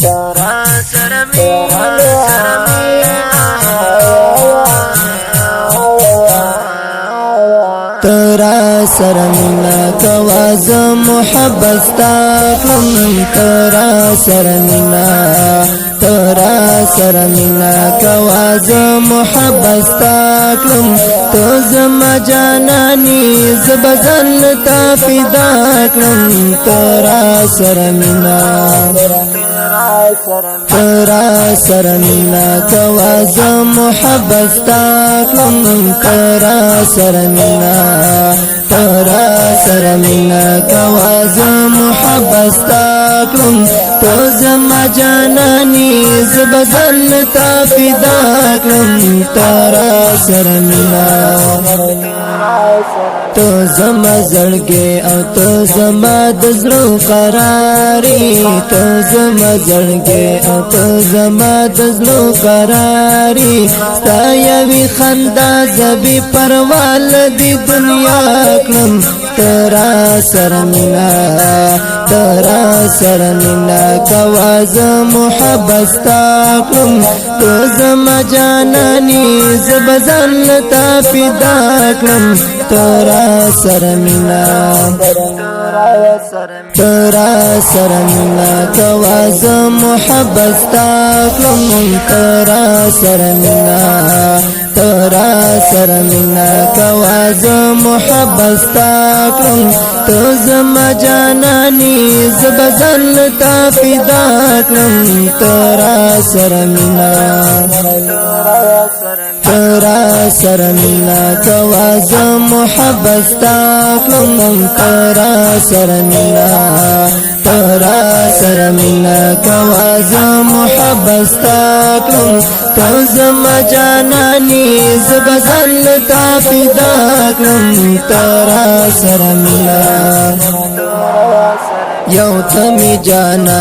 ترا سره مینا ترا سره مینا کوا ز محبت ستا کړم ترا سره مینا ترا سره مینا کوا ز محبت ستا کړم تو زما جانانی زبزن تا فدا کړم ترا سره مینا ترا سره مینا کوا ز محبت ستا کړم ترا سره مینا ترا سره مینا کوا ز محبت ستا کړم تو زما جانانی زبزن تا فدا کړم ترا سره مینا تو زما زړګي او تو زما د زړه قراري تو زما زړګي او تو زما د زړه قراري ستا یوي خندا زبي پروال دی دنیا کړم ترا سره مینا ترا سره مینا کوا ز محبت ستا کړم تو زما جانانی زبزن تا فدا کړم ترا سره مینا ترا سره مینا کوا ز محبت ستا کړم ترا سره مینا ترا سره مینا کوا ز محبت ستا کړم تو زما جانانی زبزن تا فدا کړم ترا سره مینا ترا سره مینا کوا ز محبت ستا کړم ترا سره مینا ترا سره مینا کوا ز محبت ستا کړم تو زما جانانی زبزن تا فدا کړم ترا سره مینا یو تمی جانا